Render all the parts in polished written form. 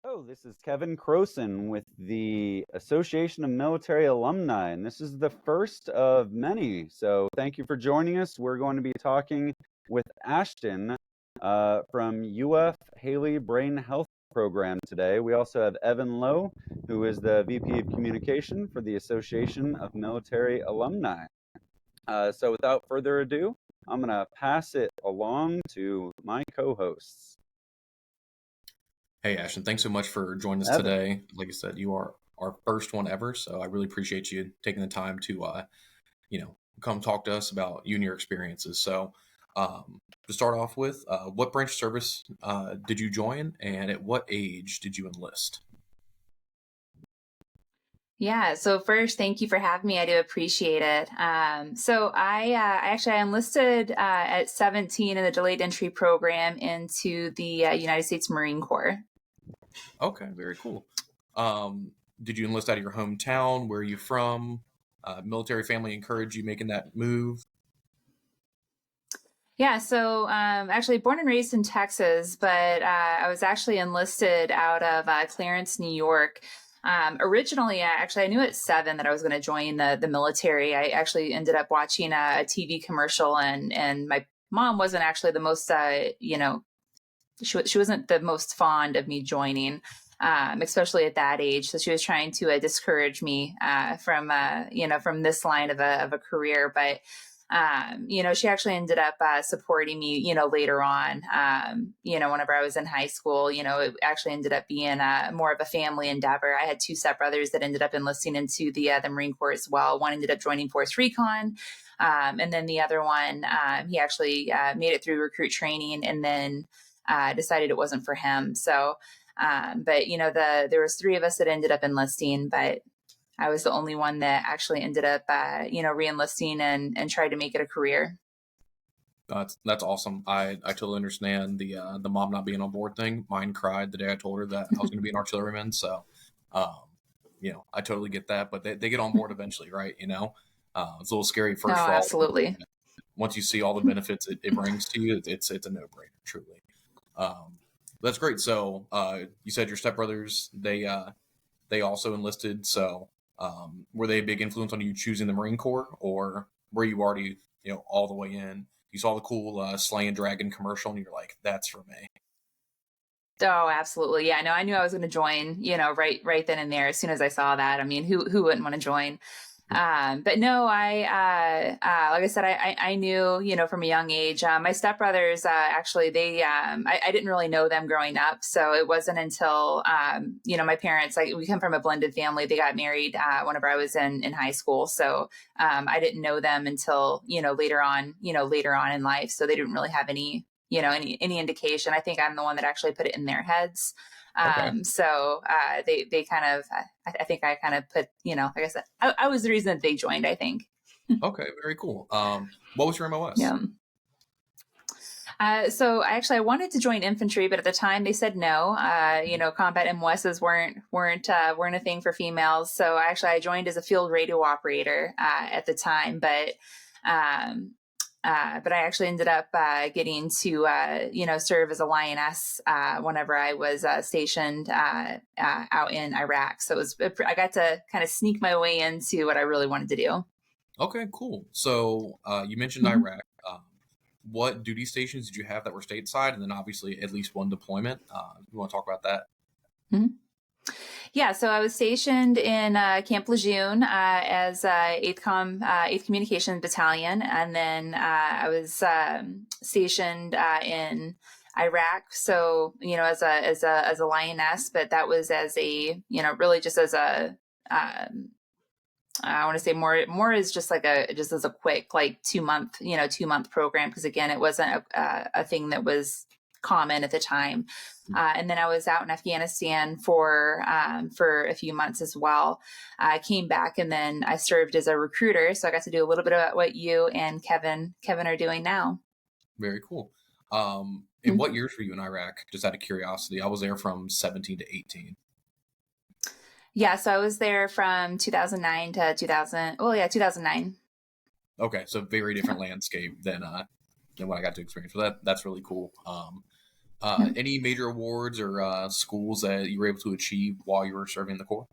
Hello, this is Kevin Croson with the Association of Military Alumni, and this is the first of many. So thank you for joining us. We're going to be talking with Ashton from UF Haley Brain Health Program today. We also have Evan Lowe, who is the VP of Communication for the Association of Military Alumni. So without further ado, I'm going to pass it along to my co-hosts. Hey, Ashton, thanks so much for joining us today. Like I said, you are our first one ever, so I really appreciate you taking the time to, come talk to us about you and your experiences. So, to start off with, what branch of service did you join, and at what age did you enlist? Yeah. So first, thank you for having me. I do appreciate it. So I enlisted at 17 in the delayed entry program into the United States Marine Corps. Okay, very cool. Did you enlist out of your hometown? Where are you from? Military family encouraged you making that move? Yeah, so actually born and raised in Texas, but I was actually enlisted out of Clarence, New York. Originally, I knew at 7 that I was going to join the military. I actually ended up watching a TV commercial, and my mom wasn't actually the most, she wasn't the most fond of me joining, especially at that age. So she was trying to discourage me from this line of a career, but. She actually ended up supporting me, later on, whenever I was in high school. It actually ended up being more of a family endeavor. I had 2 stepbrothers that ended up enlisting into the Marine Corps as well. One ended up joining Force Recon. And then the other one, he actually made it through recruit training and then decided it wasn't for him. So, but, there was 3 of us that ended up enlisting, but I was the only one that actually ended up, re-enlisting and tried to make it a career. That's awesome. I totally understand the mom not being on board thing. Mine cried the day I told her that I was going to be an artilleryman. So, I totally get that. But they get on board eventually, right? It's a little scary first. No, absolutely. Once you see all the benefits it brings to you, it's a no-brainer, truly. That's great. So you said your stepbrothers, they also enlisted. So were they a big influence on you choosing the Marine Corps, or were you already, all the way in? You saw the cool slaying dragon commercial and you're like, that's for me. Oh, absolutely. Yeah, no, I knew I was going to join, right then and there as soon as I saw that. I mean, who wouldn't want to join? But no, like I said, I knew, from a young age, my stepbrothers, actually, I didn't really know them growing up. So it wasn't until, my parents, we come from a blended family. They got married, whenever I was in high school. So, I didn't know them until, later on in life. So they didn't really have any indication. I think I'm the one that actually put it in their heads. Okay. So they kind of, I think I kind of put, like I said, I was the reason that they joined, I think. Okay, very cool. What was your MOS? Yeah. So I wanted to join infantry, but at the time they said no. Combat MOSs weren't a thing for females. So I joined as a field radio operator at the time, but I actually ended up getting to, serve as a lioness whenever I was stationed out in Iraq. So I got to kind of sneak my way into what I really wanted to do. Okay, cool. So you mentioned Iraq. What duty stations did you have that were stateside? And then obviously at least one deployment. You want to talk about that? Mm-hmm. Yeah, so I was stationed in Camp Lejeune as 8th Communications Battalion, and then I was stationed in Iraq. So as a lioness, but that was as a really just as a I want to say more is just as a quick 2-month program, because again it wasn't a thing that was common at the time. And then I was out in Afghanistan for a few months as well. I came back and then I served as a recruiter. So I got to do a little bit about what you and Kevin are doing now. Very cool. And what years were you in Iraq? Just out of curiosity. I was there from 17 to 18. Yeah, so I was there from 2009 to 2009. Okay, so very different landscape than what I got to experience. So that's really cool. Any major awards or schools that you were able to achieve while you were serving the Corps?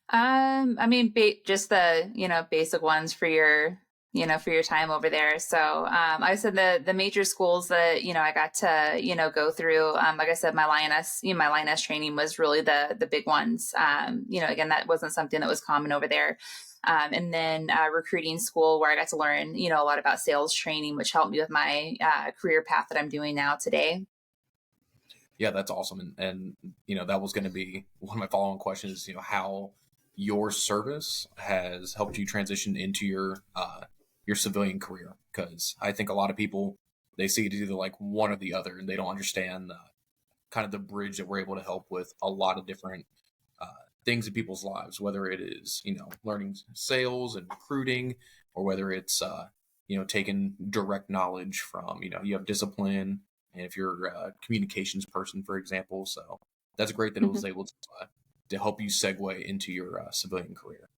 I mean, just the, basic ones for your, for your time over there. So, I said the major schools that, I got to, go through, like I said, my lioness training was really the big ones. Again, that wasn't something that was common over there. And then recruiting school where I got to learn, a lot about sales training, which helped me with my career path that I'm doing now today. Yeah, that's awesome. And that was going to be one of my following questions, how your service has helped you transition into your civilian career. Because I think a lot of people, they see it either like one or the other, and they don't understand kind of the bridge that we're able to help with a lot of different uh, things in people's lives, whether it is, learning sales and recruiting, or whether it's, taking direct knowledge from, you have discipline, and if you're a communications person, for example. So that's great that it was able to help you segue into your civilian career.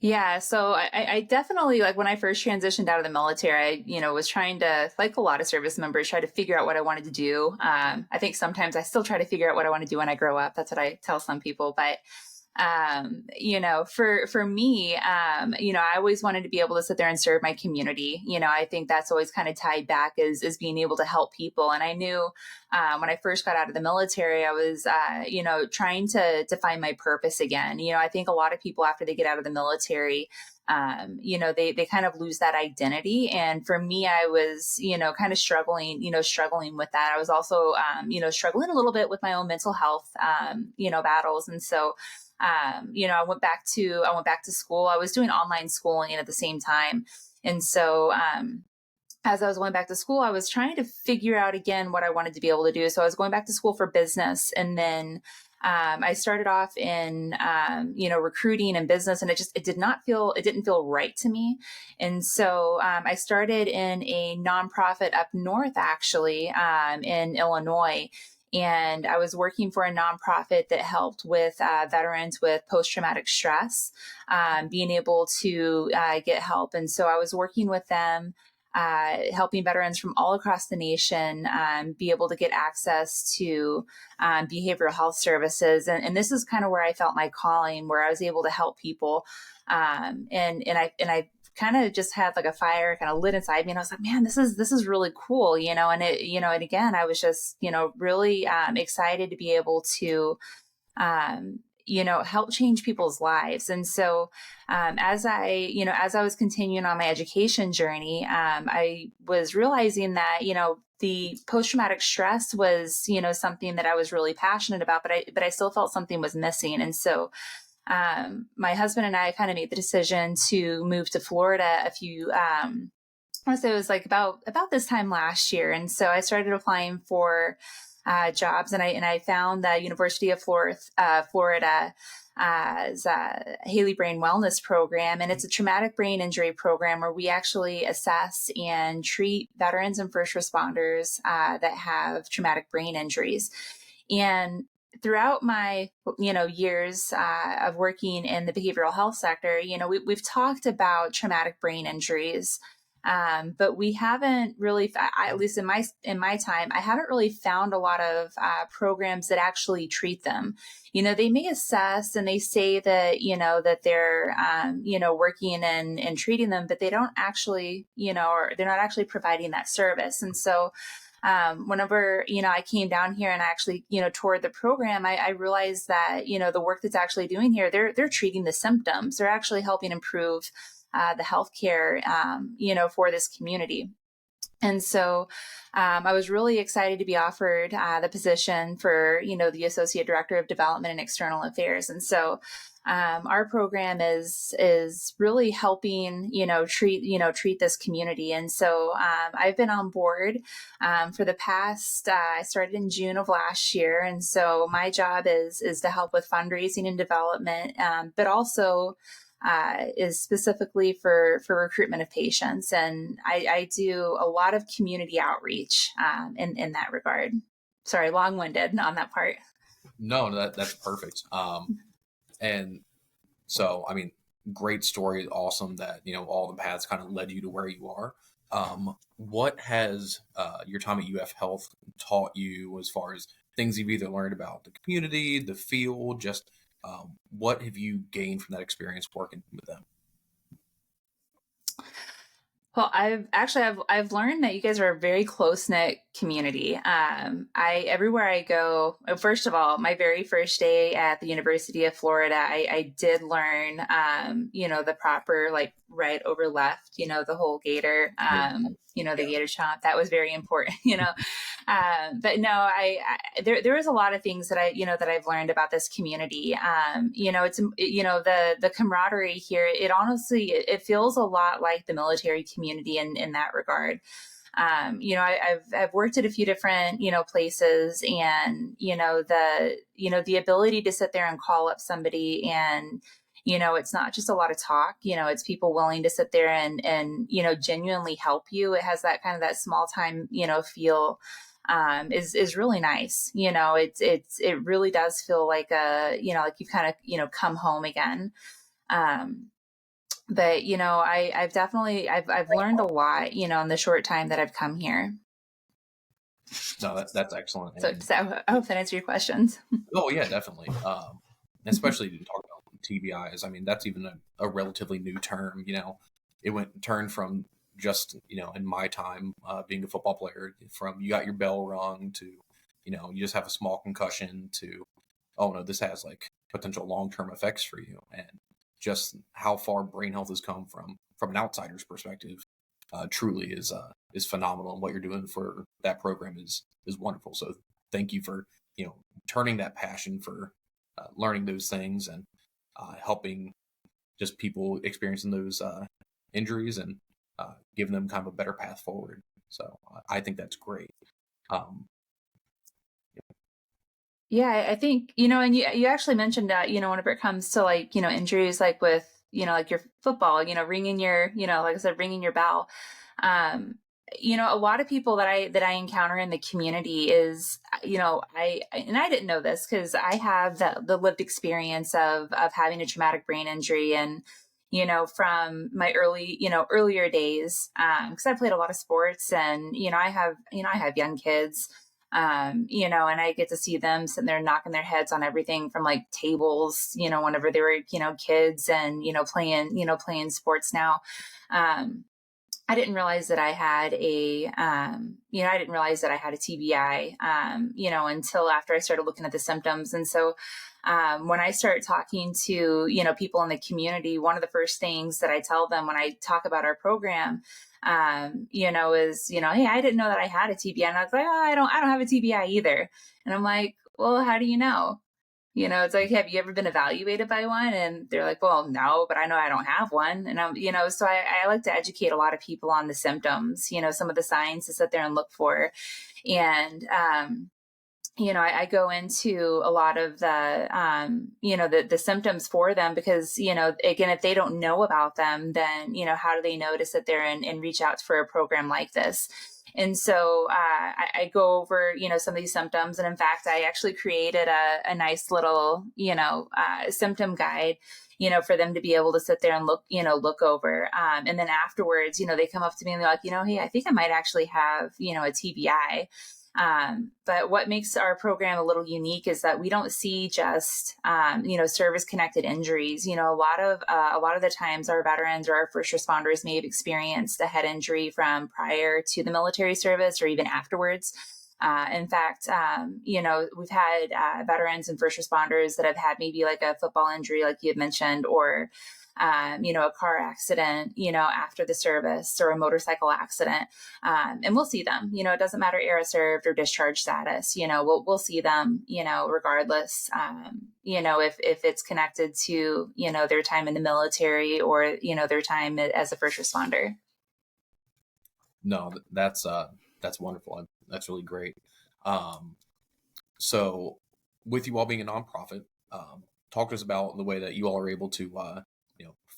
Yeah, so I definitely, like when I first transitioned out of the military, I, was trying to, like a lot of service members, try to figure out what I wanted to do. I think sometimes I still try to figure out what I want to do when I grow up. That's what I tell some people. But for me, I always wanted to be able to sit there and serve my community. I think that's always kind of tied back is being able to help people. And I knew, when I first got out of the military, I was, trying to find my purpose again. I think a lot of people after they get out of the military, they kind of lose that identity. And for me, I was, kind of struggling with that. I was also, struggling a little bit with my own mental health, battles. And so, I went back to school. I was doing online schooling at the same time. And so, as I was going back to school, I was trying to figure out again what I wanted to be able to do. So I was going back to school for business. And then, I started off in, recruiting and business, and it didn't feel right to me. And so, I started in a nonprofit up north, actually, in Illinois. And I was working for a nonprofit that helped with veterans with post-traumatic stress, being able to get help. And so I was working with them, helping veterans from all across the nation be able to get access to behavioral health services. And this is kind of where I felt my calling, where I was able to help people. And I kind of just had like a fire kind of lit inside me, and I was like, man, this is really cool, and it, and again, I was just, really excited to be able to, help change people's lives. And so, as I was continuing on my education journey, I was realizing that, the post-traumatic stress was, something that I was really passionate about, but I still felt something was missing. And so, my husband and I kind of made the decision to move to Florida I want to say it was like about this time last year. And so I started applying for jobs, and I found the University of Florida as a Haley Brain Wellness Program. And it's a traumatic brain injury program where we actually assess and treat veterans and first responders that have traumatic brain injuries. And throughout my, years of working in the behavioral health sector, we've talked about traumatic brain injuries, but we haven't really, at least in my time, I haven't really found a lot of programs that actually treat them. They may assess and they say that, that they're, working and treating them, but they don't actually, or they're not actually providing that service. And so, whenever, I came down here and I actually, toured the program, I realized that, the work that's actually doing here, they're treating the symptoms. They're actually helping improve the healthcare, for this community. And so, I was really excited to be offered the position for, the Associate Director of Development and External Affairs. And so, our program is really helping, treat this community. And so, I've been on board for the past. I started in June of last year, and so my job is to help with fundraising and development, but also is specifically for recruitment of patients. And I do a lot of community outreach in that regard. Sorry, long-winded on that part. No, that's perfect. And so, I mean, great story. Awesome that, all the paths kind of led you to where you are. What has your time at UF Health taught you as far as things you've either learned about the community, the field, just what have you gained from that experience working with them? Well, I've learned that you guys are a very close knit community. I everywhere I go. First of all, my very first day at the University of Florida, I did learn, the proper like right over left, the whole gator, the gator chomp. That was very important, but no, there was a lot of things that that I've learned about this community. It's the camaraderie here. It honestly it feels a lot like the military community in that regard. I've worked at a few different places, and the ability to sit there and call up somebody, and it's not just a lot of talk. It's people willing to sit there and genuinely help you. It has that kind of that small time feel. Is really nice. It really does feel like like you've kind of come home again. But I've definitely I've learned a lot in the short time that I've come here. No, that's excellent. So I hope that answers your questions. Oh yeah, definitely. Especially to talk about TBIs. I mean, that's even a relatively new term. It turned from just in my time being a football player, from you got your bell rung to you just have a small concussion to, oh no, this has like potential long-term effects for you, and just how far brain health has come from an outsider's perspective truly is phenomenal. And what you're doing for that program is wonderful. So thank you for turning that passion for learning those things and helping just people experiencing those injuries and giving them kind of a better path forward. So I think that's great. Yeah, I think, and you actually mentioned that, whenever it comes to like, injuries, like with, like your football, ringing your, like I said, ringing your bell. A lot of people that I encounter in the community is, I didn't know this because I have the lived experience of having a traumatic brain injury, and, from my earlier days, because I played a lot of sports, and, I have young kids, and I get to see them sitting there knocking their heads on everything from like tables, whenever they were, kids, and, playing sports now. I didn't realize that I had a TBI, until after I started looking at the symptoms. And so, when I start talking to, people in the community, one of the first things that I tell them when I talk about our program, is, hey, I didn't know that I had a TBI. And I was like, oh, I don't have a TBI either. And I'm like, well, how do you know? It's like, have you ever been evaluated by one? And they're like, well, no, but I know I don't have one. And I'm, so I like to educate a lot of people on the symptoms, some of the signs to sit there and look for. And, I go into a lot of the symptoms for them because, again, if they don't know about them, then, how do they know to sit there and reach out for a program like this? And so I go over, some of these symptoms. And in fact, I actually created a nice little, symptom guide, for them to be able to sit there and look over. And then afterwards, they come up to me and they're like, hey, I think I might actually have, a TBI. But what makes our program a little unique is that we don't see just, service connected injuries. A lot of the times our veterans or our first responders may have experienced a head injury from prior to the military service or even afterwards. In fact, we've had veterans and first responders that have had maybe like a football injury, like you had mentioned, or a car accident, after the service, or a motorcycle accident. And we'll see them, it doesn't matter era served or discharge status, we'll see them, regardless, if it's connected to, their time in the military or, their time as a first responder. No, that's wonderful. That's really great. So with you all being a nonprofit, talk to us about the way that you all are able to,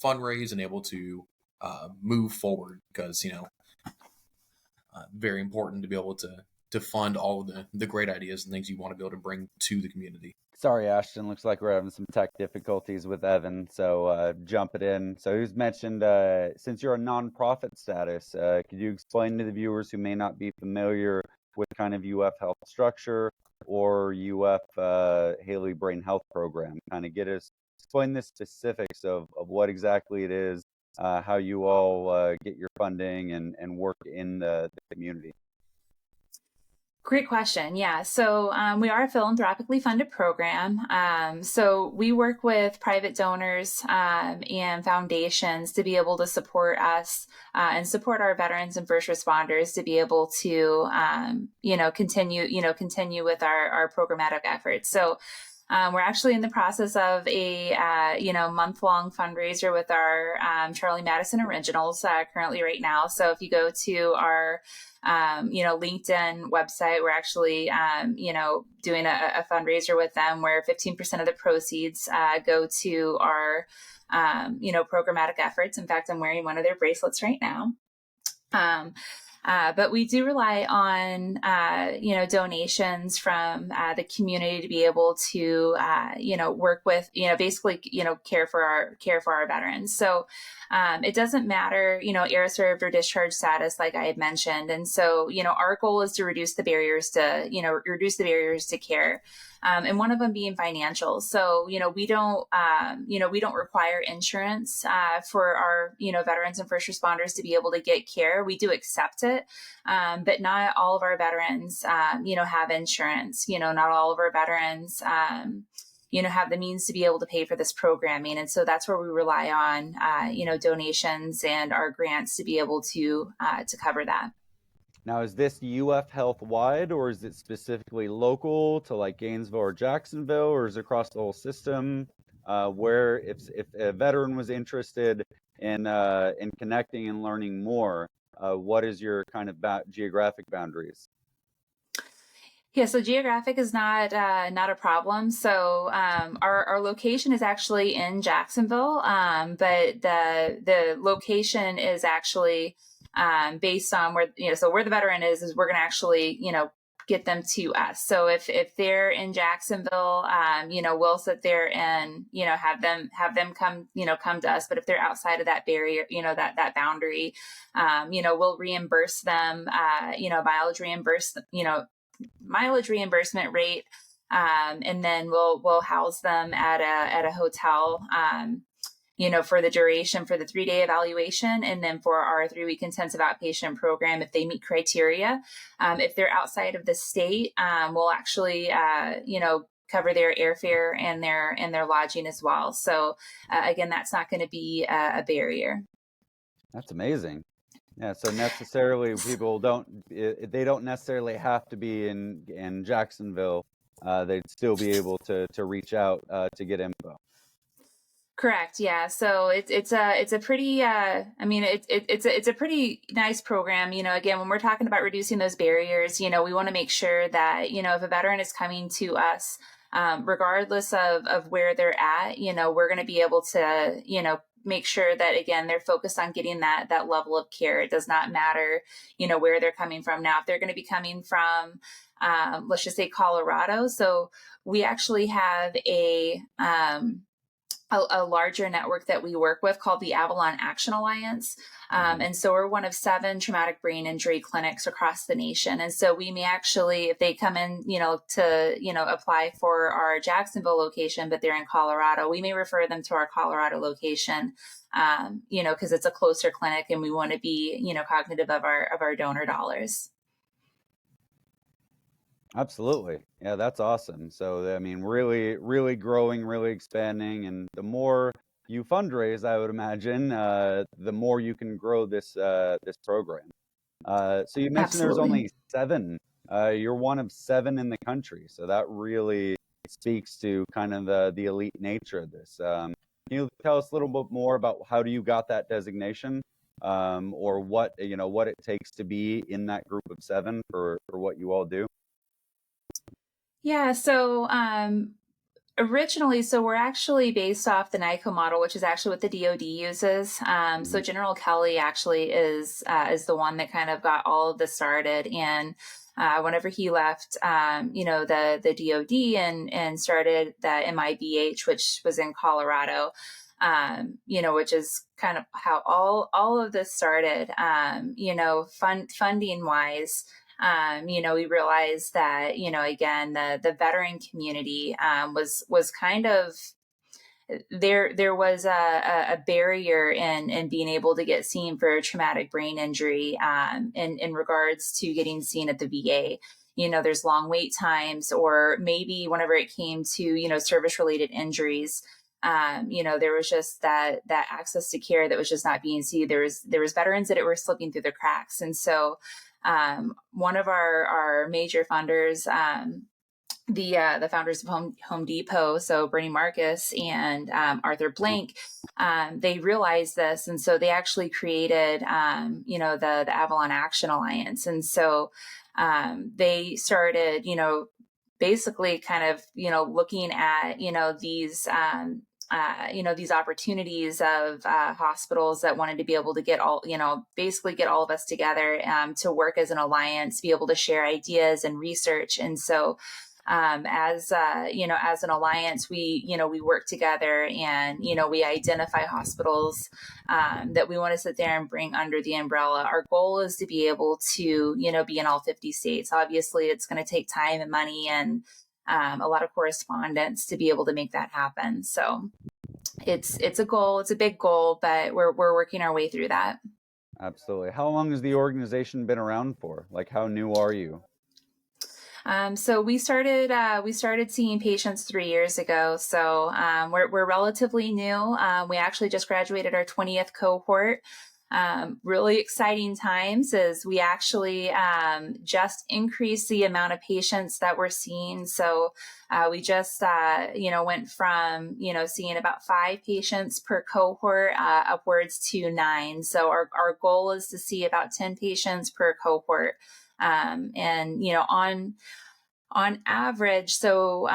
fundraise and able to move forward, because very important to be able to fund all of the great ideas and things you want to be able to bring to the community. Sorry, Ashton. Looks like we're having some tech difficulties with Evan, so jump it in. So he's mentioned, since you're a nonprofit status, could you explain to the viewers who may not be familiar with kind of UF Health structure or UF Haley Brain Health Program? Kind of explain the specifics of what exactly it is, how you all get your funding and work in the community. Great question. Yeah. So we are a philanthropically funded program. So we work with private donors and foundations to be able to support us and support our veterans and first responders to be able to, continue with our programmatic efforts. So we're actually in the process of a month-long fundraiser with our Charlie Madison Originals currently right now. So if you go to our LinkedIn website, we're actually doing a fundraiser with them where 15% of the proceeds go to our programmatic efforts. In fact, I'm wearing one of their bracelets right now. But we do rely on, donations from the community to be able to, work with, basically, care for our veterans. So it doesn't matter, air served or discharge status, like I had mentioned. And so, our goal is to reduce the barriers to care. And one of them being financial. So, we don't require insurance for our, veterans and first responders to be able to get care. We do accept it, but not all of our veterans, have insurance. Not all of our veterans, have the means to be able to pay for this programming. And so that's where we rely on, donations and our grants to be able to cover that. Now, is this UF Health wide, or is it specifically local to like Gainesville or Jacksonville, or is it across the whole system? Where if a veteran was interested in connecting and learning more, what is your kind of geographic boundaries? Yeah, so geographic is not a problem. So our location is actually in Jacksonville, but the location is actually based on where where the veteran is where we're going to actually get them to us. So if they're in Jacksonville, we'll sit there and have them come to us. But if they're outside of that barrier, that boundary, we'll reimburse them, mileage reimbursement rate, and then we'll house them at a hotel. For the duration for the 3-day evaluation, and then for our 3-week intensive outpatient program, if they meet criteria. If they're outside of the state, we'll actually, cover their airfare and their lodging as well. So again, that's not going to be a barrier. That's amazing. Yeah. So necessarily people don't necessarily have to be in Jacksonville. They'd still be able to reach out to get info. Correct. Yeah. So it's a pretty it's a pretty nice program. Again, when we're talking about reducing those barriers, we want to make sure that if a veteran is coming to us, regardless of where they're at, we're going to be able to make sure that again they're focused on getting that level of care. It does not matter where they're coming from. Now, if they're going to be coming from let's just say Colorado, so we actually have a larger network that we work with called the Avalon Action Alliance. And so we're one of 7 traumatic brain injury clinics across the nation. And so we may actually, if they come in, to apply for our Jacksonville location, but they're in Colorado, we may refer them to our Colorado location, because it's a closer clinic and we want to be, cognitive of our donor dollars. Absolutely. Yeah, that's awesome. So, I mean, really, really growing, really expanding. And the more you fundraise, I would imagine, the more you can grow this program. So you mentioned there's only 7. You're one of 7 in the country. So that really speaks to kind of the elite nature of this. Can you tell us a little bit more about how you got that designation, or what it takes to be in that group of 7 for what you all do? Yeah, so originally, so we're actually based off the NICO model, which is actually what the DoD uses. So General Kelly actually is the one that kind of got all of this started, and whenever he left, the DOD and started the MIBH, which was in Colorado, which is kind of how all of this started, funding wise. We realized that, again, the veteran community was kind of, there was a barrier in being able to get seen for traumatic brain injury in regards to getting seen at the VA. There's long wait times, or maybe whenever it came to, service related injuries, there was just that access to care that was just not being seen. There was veterans that were slipping through the cracks. And so one of our major funders, the founders of Home Depot, so Bernie Marcus and Arthur Blank, they realized this, and so they actually created, the Avalon Action Alliance, and so they started, basically kind of, looking at, these. These opportunities of hospitals that wanted to be able to get basically get all of us together to work as an alliance, be able to share ideas and research. And so as an alliance, we work together, and, we identify hospitals that we want to sit there and bring under the umbrella. Our goal is to be able to, be in all 50 states. Obviously, it's going to take time and money and a lot of correspondence to be able to make that happen. So it's a goal. It's a big goal, but we're working our way through that. Absolutely. How long has the organization been around for? Like, how new are you? So we started seeing patients 3 years ago. So we're relatively new. We actually just graduated our 20th cohort. Really exciting times as we actually just increased the amount of patients that we're seeing. So we just went from seeing about 5 patients per cohort upwards to 9. So our goal is to see about 10 patients per cohort. On average, so,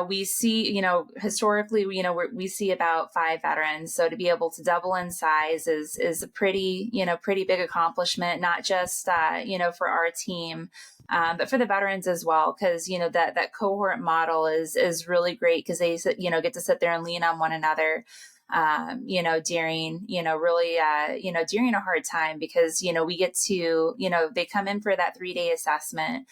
we see, historically, we see about 5 veterans. So to be able to double in size is a pretty big accomplishment, not just, for our team, but for the veterans as well. Cause, that cohort model is really great because they, get to sit there and lean on one another. During, during a hard time, because, we get to, they come in for that 3-day assessment,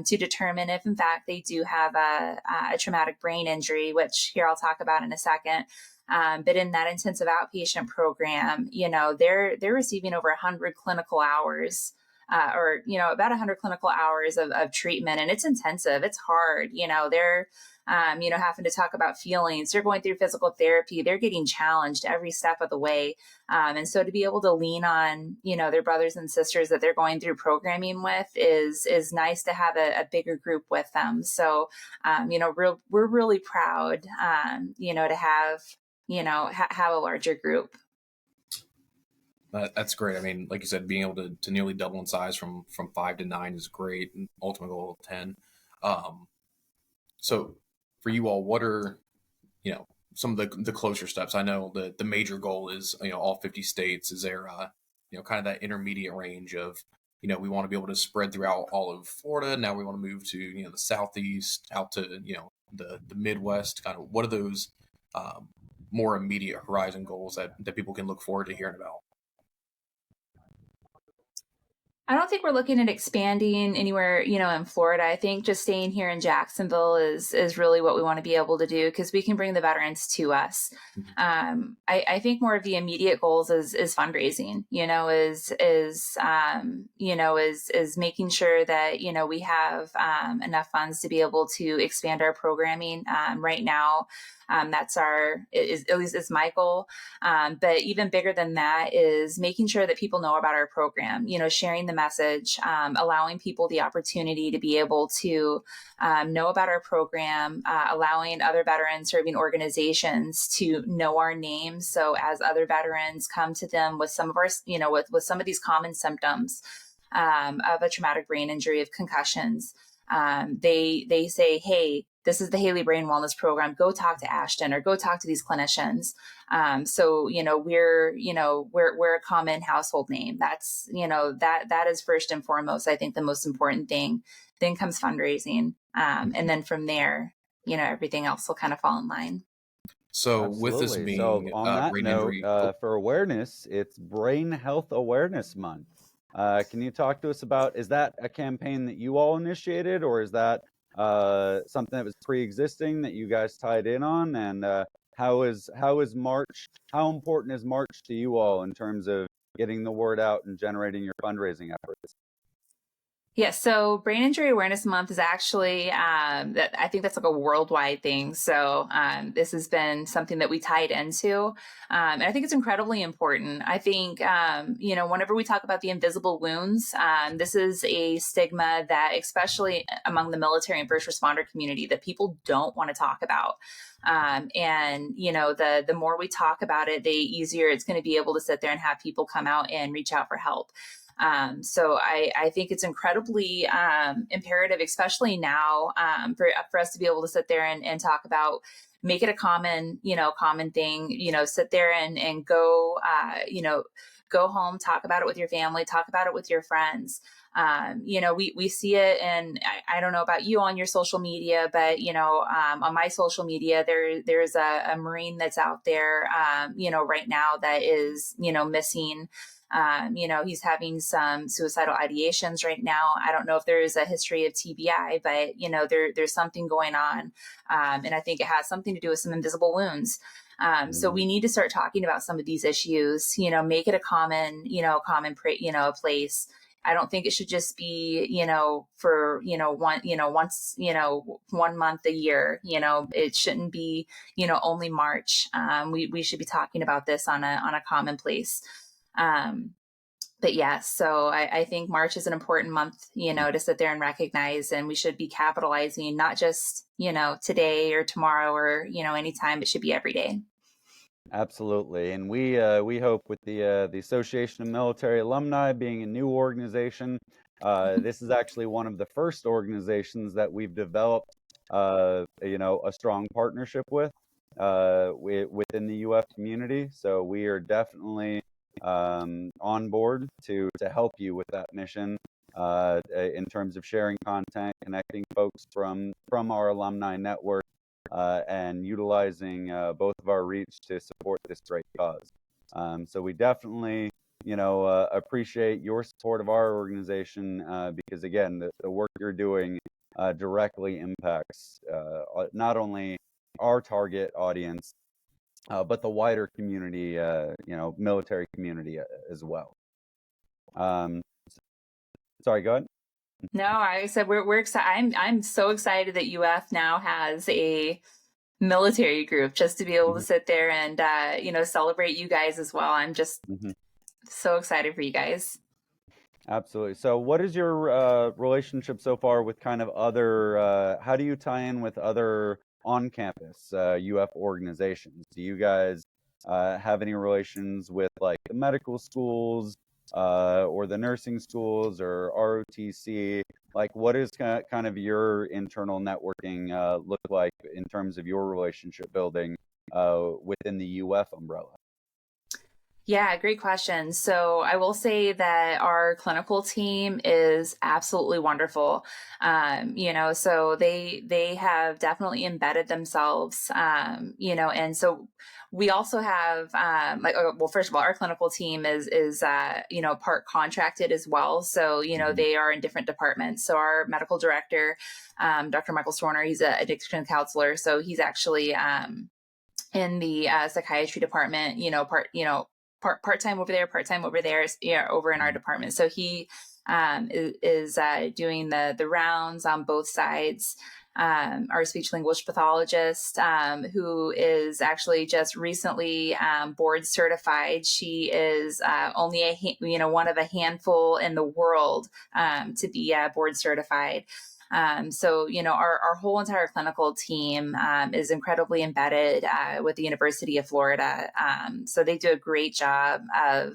to determine if in fact they do have a traumatic brain injury, which here I'll talk about in a second. But in that intensive outpatient program, they're receiving over 100 clinical hours, about 100 clinical hours of treatment. And it's intensive. It's hard. They're, having to talk about feelings. They're going through physical therapy. They're getting challenged every step of the way. And so to be able to lean on, their brothers and sisters that they're going through programming with is nice to have a bigger group with them. So, we're really proud, to have a larger group. That's great. I mean, like you said, being able to nearly double in size from 5 to 9 is great. And ultimate goal of 10. So for you all, what are, some of the closer steps? I know the major goal is, all 50 states. Is there, kind of that intermediate range of, we want to be able to spread throughout all of Florida. Now we want to move to, the Southeast, out to, the Midwest. Kind of what are those more immediate horizon goals that people can look forward to hearing about? I don't think we're looking at expanding anywhere, in Florida. I think just staying here in Jacksonville is really what we want to be able to do, because we can bring the veterans to us. I think more of the immediate goals is fundraising, is making sure that, we have enough funds to be able to expand our programming. Right now, that's at least it's my goal. But even bigger than that is making sure that people know about our program, sharing the message, allowing people the opportunity to be able to know about our program, allowing other veteran serving organizations to know our names. So as other veterans come to them with some of our, with some of these common symptoms of a traumatic brain injury, of concussions, they say, hey, this is the Haley Brain Wellness Program. Go talk to Ashton or go talk to these clinicians. So, we're a common household name. That's, that is first and foremost, I think, the most important thing. Then comes fundraising. And then from there, everything else will kind of fall in line. So Absolutely. with this being So on that brain note, injury, for awareness, it's Brain Health Awareness Month. Can you talk to us about, is that a campaign that you all initiated, or is that something that was pre-existing that you guys tied in on? And how important is March to you all in terms of getting the word out and generating your fundraising efforts? Yeah, so Brain Injury Awareness Month is actually, I think that's like a worldwide thing. So this has been something that we tied into. And I think it's incredibly important. I think, whenever we talk about the invisible wounds, this is a stigma that, especially among the military and first responder community, that people don't want to talk about. The more we talk about it, the easier it's going to be able to sit there and have people come out and reach out for help. So I think it's incredibly imperative, especially now, for us to be able to sit there and talk about, make it a common thing, sit there and go, go home, talk about it with your family, talk about it with your friends. We see it, and I don't know about you on your social media, but, on my social media, there's a Marine that's out there, right now that is, missing. He's having some suicidal ideations right now. I don't know if there is a history of TBI, but, there's something going on. And I think it has something to do with some invisible wounds. So we need to start talking about some of these issues, make it a common place. I don't think it should just be, for, once, 1 month a year, it shouldn't be, only March. We should be talking about this on a common place. But yeah, so I think March is an important month, to sit there and recognize, and we should be capitalizing, not just, today or tomorrow or, anytime. It should be every day. Absolutely, and we hope with the Association of Military Alumni being a new organization, this is actually one of the first organizations that we've developed, a strong partnership with, within the UF community. So we are definitely on board to help you with that mission, in terms of sharing content, connecting folks from our alumni network, and utilizing both of our reach to support this great cause. So we definitely, appreciate your support of our organization, because again, the work you're doing directly impacts not only our target audience, but the wider community, military community as well. Sorry, go ahead. No, I said we're excited. I'm so excited that UF now has a military group, just to be able to sit there and celebrate you guys as well. I'm just so excited for you guys. Absolutely. So what is your relationship so far with kind of other, how do you tie in with other on-campus UF organizations? Do you guys have any relations with like the medical schools, or the nursing schools, or ROTC? Like, what is kind of your internal networking look like in terms of your relationship building within the UF umbrella? Yeah, great question. So I will say that our clinical team is absolutely wonderful. So they have definitely embedded themselves, and so we also have, first of all, our clinical team is part contracted as well. So, they are in different departments. So our medical director, Dr. Michael Kroner, he's an addiction counselor. So he's actually in the psychiatry department, part-time over there, over in our department. So he is doing the rounds on both sides. Our speech language pathologist, who is actually just recently board certified. She is only one of a handful in the world to be board certified. So, our whole entire clinical team is incredibly embedded with the University of Florida. So they do a great job of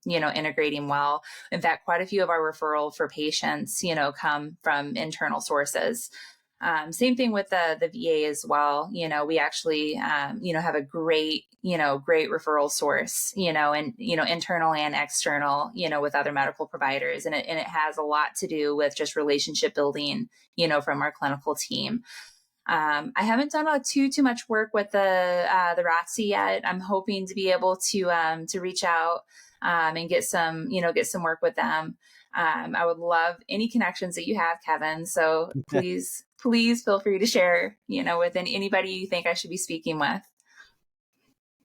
integrating well. In fact, quite a few of our referral for patients, come from internal sources. Same thing with the VA as well. We actually, have a great, great referral source, and, internal and external, with other medical providers. And it has a lot to do with just relationship building, from our clinical team. I haven't done too much work with the RATSI yet. I'm hoping to be able to reach out and get some work with them. I would love any connections that you have, Kevin. So please feel free to share, with anybody you think I should be speaking with.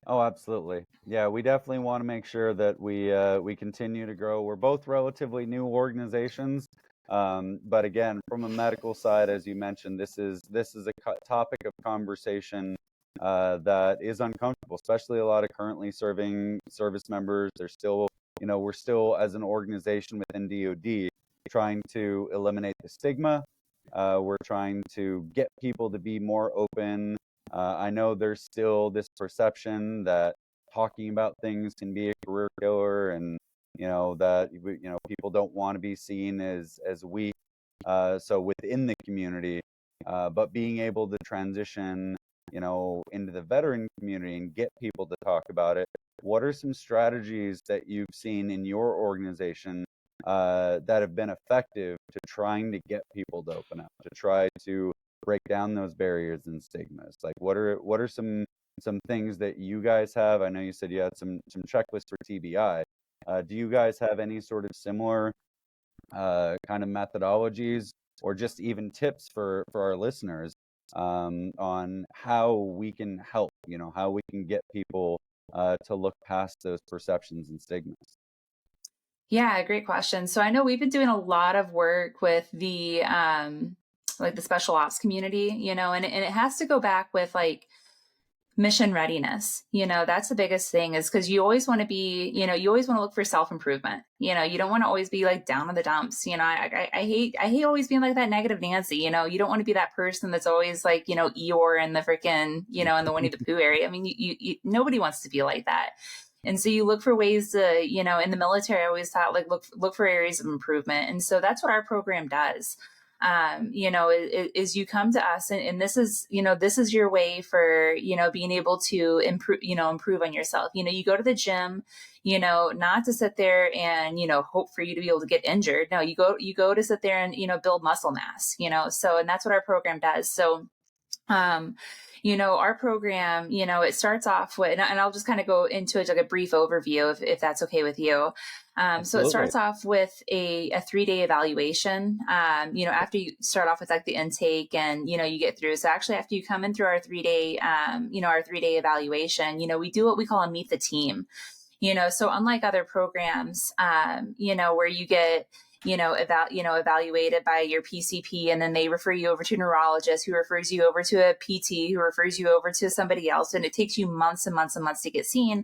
Oh, absolutely. Yeah, we definitely want to make sure that we continue to grow. We're both relatively new organizations, but again, from a medical side, as you mentioned, this is a topic of conversation that is uncomfortable, especially a lot of currently serving service members. They're still, we're still as an organization within DoD trying to eliminate the stigma. We're trying to get people to be more open. I know there's still this perception that talking about things can be a career killer, and that people don't want to be seen as weak. So within the community, but being able to transition, into the veteran community and get people to talk about it. What are some strategies that you've seen in your organization that have been effective to trying to get people to open up, to try to break down those barriers and stigmas? Like, what are some things that you guys have? I know you said you had some checklists for TBI. Do you guys have any sort of similar kind of methodologies, or just even tips for our listeners on how we can help, how we can get people to look past those perceptions and stigmas? Yeah, great question. So I know we've been doing a lot of work with the like the special ops community, and it has to go back with like mission readiness. That's the biggest thing, is because you always want to be, you always want to look for self-improvement. You don't want to always be like down in the dumps. I hate always being like that negative Nancy. You don't want to be that person that's always like, Eeyore in the freaking, in the Winnie the Pooh area. I mean, you nobody wants to be like that. And so you look for ways to, in the military, I always thought like look for areas of improvement. And so that's what our program does. Is you come to us, and this is your way for, being able to improve on yourself. You go to the gym, not to sit there and, hope for you to be able to get injured. No, you go to sit there and, build muscle mass, so, and that's what our program does. So, our program, it starts off with, and I'll just kind of go into it like a brief overview if that's okay with you. So it starts off with a 3-day evaluation, after you start off with like the intake and, you get through. So actually after you come in through our 3-day, our 3-day evaluation, we do what we call a meet the team, so unlike other programs, where you get, evaluated by your PCP, and then they refer you over to a neurologist who refers you over to a PT who refers you over to somebody else. And it takes you months and months and months to get seen.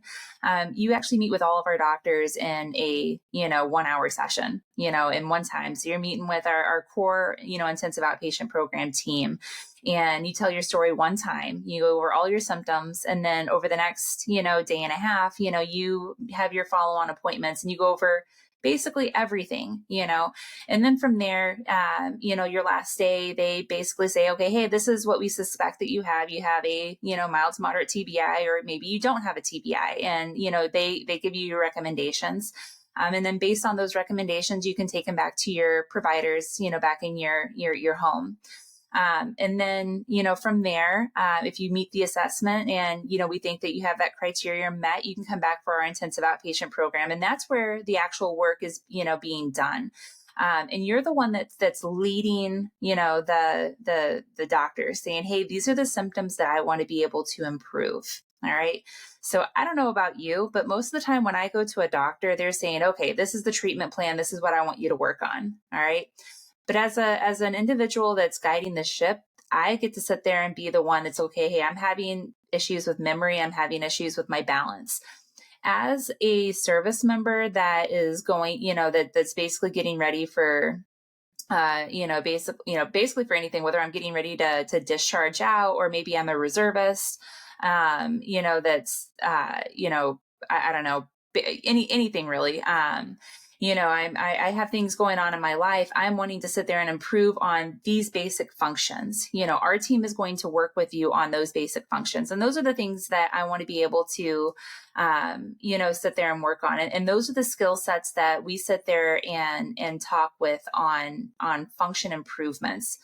You actually meet with all of our doctors in a, 1-hour session, in one time. So you're meeting with our core, intensive outpatient program team. And you tell your story one time, you go over all your symptoms, and then over the next, day and a half, you have your follow-on appointments, and you go over basically everything, and then from there, your last day, they basically say, okay, hey, this is what we suspect that you have. You have a, mild to moderate TBI, or maybe you don't have a TBI. And, they give you your recommendations. And then based on those recommendations, you can take them back to your providers, back in your home. And then, from there, if you meet the assessment and, we think that you have that criteria met, you can come back for our intensive outpatient program. And that's where the actual work is, being done. And you're the one that's leading, the doctor, saying, hey, these are the symptoms that I want to be able to improve. All right. So I don't know about you, but most of the time when I go to a doctor, they're saying, okay, this is the treatment plan. This is what I want you to work on. All right. But as an individual that's guiding the ship, I get to sit there and be the one that's okay. Hey, I'm having issues with memory. I'm having issues with my balance. As a service member that is going, that's basically getting ready for, basically for anything, whether I'm getting ready to discharge out, or maybe I'm a reservist, that's, I don't know, anything really. I have things going on in my life. I'm wanting to sit there and improve on these basic functions. Our team is going to work with you on those basic functions. And those are the things that I want to be able to, sit there and work on. And those are the skill sets that we sit there and talk with on function improvements.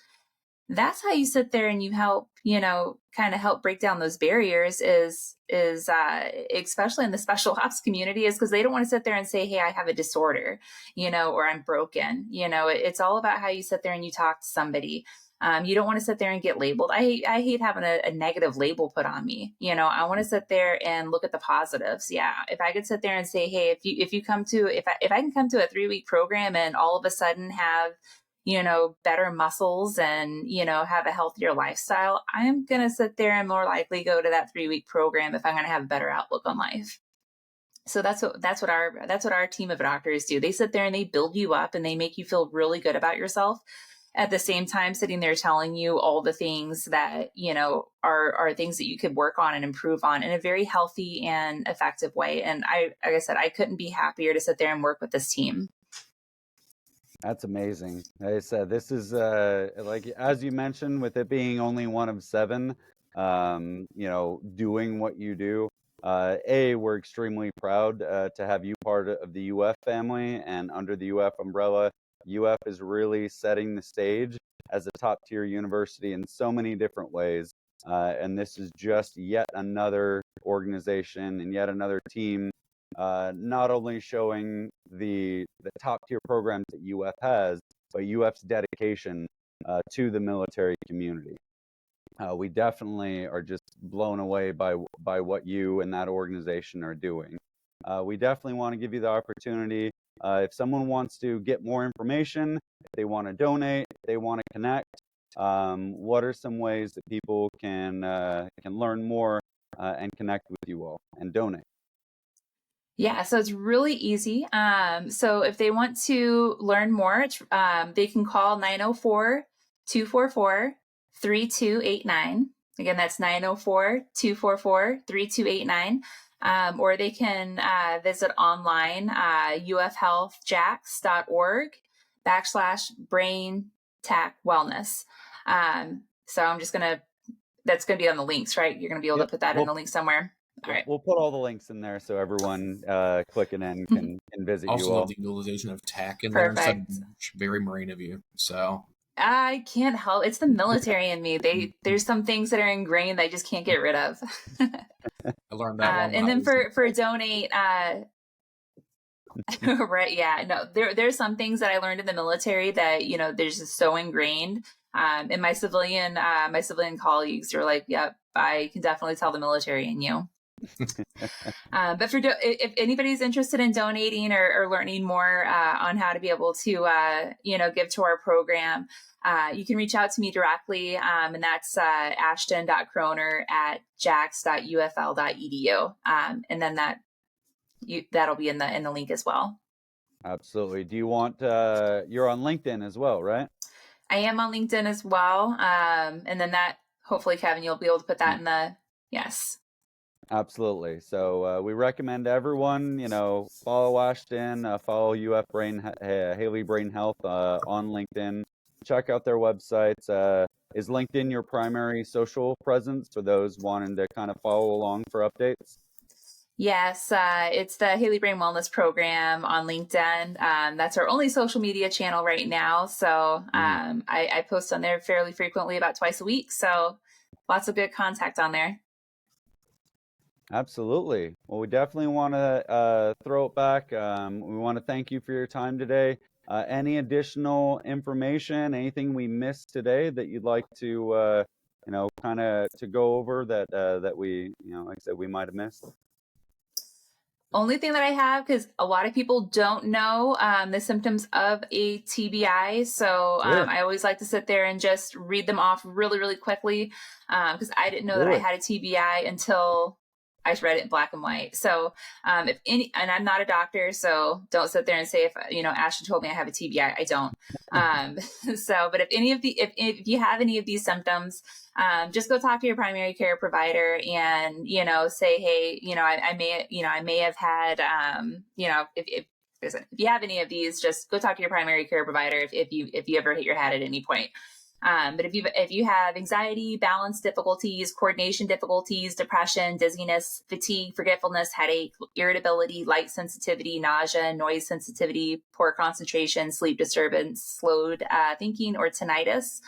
That's how you sit there and you help, kind of help break down those barriers is especially in the special ops community, is because they don't want to sit there and say, hey, I have a disorder, or I'm broken. It's all about how you sit there and you talk to somebody. You don't want to sit there and get labeled. I hate having a negative label put on me. I want to sit there and look at the positives. Yeah. If I could sit there and say, hey, if I can come to a 3-week program and all of a sudden have, better muscles and, have a healthier lifestyle, I'm going to sit there and more likely go to that 3-week program if I'm going to have a better outlook on life. So that's what our team of doctors do. They sit there and they build you up and they make you feel really good about yourself. At the same time, sitting there telling you all the things that, are things that you could work on and improve on in a very healthy and effective way. And like I said, I couldn't be happier to sit there and work with this team. That's amazing. Like I said, this is like, as you mentioned, with it being only one of 7, doing what you do. We're extremely proud to have you part of the UF family, and under the UF umbrella, UF is really setting the stage as a top tier university in so many different ways. And this is just yet another organization and yet another team, not only showing the top tier programs that UF has, but UF's dedication to the military community. We definitely are just blown away by what you and that organization are doing. We definitely want to give you the opportunity. If someone wants to get more information, if they want to donate, if they want to connect, what are some ways that people can learn more and connect with you all and donate? Yeah, so it's really easy. So if they want to learn more, they can call 904-244-3289. Again, that's 904-244-3289. Or they can visit online, ufhealthjax.org/brain tech wellness. So that's going to be on the links, right? You're going to be able to put that in the link somewhere. All right. We'll put all the links in there so everyone clicking in can visit also you all. Love the utilization of tech in there instead of very marine of you. So I can't help. It's the military in me. There's some things that are ingrained that I just can't get rid of. I learned that. And then for donate, right? Yeah, no. There's some things that I learned in the military that there's just so ingrained. And my civilian colleagues are like, yep, I can definitely tell the military in you. But if anybody's interested in donating or learning more on how to be able to give to our program, you can reach out to me directly, and that's ashton.kroner@jax.ufl.edu, and then that'll be in the link as well. Absolutely. Do you want you're on LinkedIn as well, right? I am on LinkedIn as well, and then that hopefully, Kevin, you'll be able to put that in the yes. Absolutely. So we recommend everyone, follow Ashton, follow UF Haley Brain Health on LinkedIn. Check out their websites. Is LinkedIn your primary social presence for those wanting to kind of follow along for updates? Yes, it's the Haley Brain Wellness Program on LinkedIn. That's our only social media channel right now. So I post on there fairly frequently, about twice a week. So lots of good contact on there. Absolutely. Well, we definitely want to throw it back. We want to thank you for your time today. Any additional information, anything we missed today that you'd like to, kind of to go over that we, like I said, we might have missed? Only thing that I have, because a lot of people don't know the symptoms of a TBI. So I always like to sit there and just read them off really, really quickly, because I didn't know that I had a TBI until I read it in black and white. So and I'm not a doctor, so don't sit there and say, if Ashton told me I have a TBI, I don't. But if you have any of these symptoms, just go talk to your primary care provider and, say, hey, I may have had, if If you have any of these, just go talk to your primary care provider if you ever hit your head at any point. But if you have anxiety, balance difficulties, coordination difficulties, depression, dizziness, fatigue, forgetfulness, headache, irritability, light sensitivity, nausea, noise sensitivity, poor concentration, sleep disturbance, slowed thinking, or tinnitus,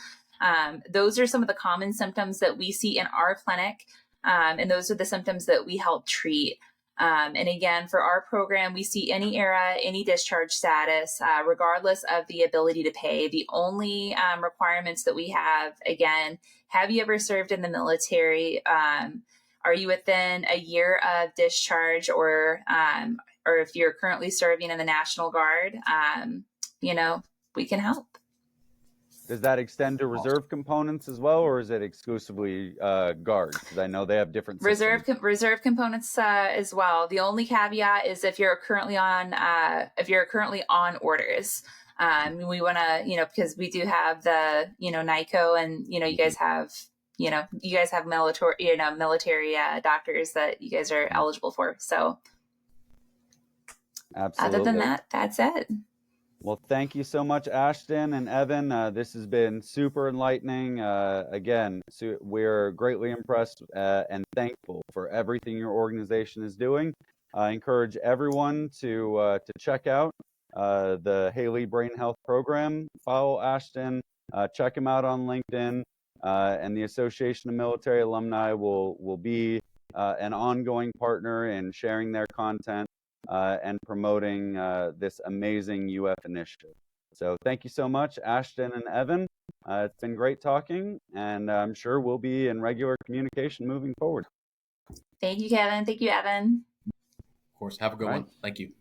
those are some of the common symptoms that we see in our clinic. And those are the symptoms that we help treat. And again, for our program, we see any era, any discharge status, regardless of the ability to pay. The only requirements that we have, again, have you ever served in the military? Are you within a year of discharge, or if you're currently serving in the National Guard, we can help. Does that extend to reserve components as well, or is it exclusively guards? Because I know they have different systems. Reserve components as well. The only caveat is if you're currently on orders. We want to, because we do have the NICO, and you guys have military doctors that you guys are eligible for. So, Absolutely. Other than that, that's it. Well, thank you so much, Ashton and Evan. This has been super enlightening. Again, we're greatly impressed and thankful for everything your organization is doing. I encourage everyone to check out the Haley Brain Health Program. Follow Ashton. Check him out on LinkedIn. And the Association of Military Alumni will be an ongoing partner in sharing their content and promoting this amazing UF initiative. So thank you so much, Ashton and Evan. It's been great talking, and I'm sure we'll be in regular communication moving forward. Thank you, Kevin. Thank you, Evan. Of course. Have a good one. Thank you.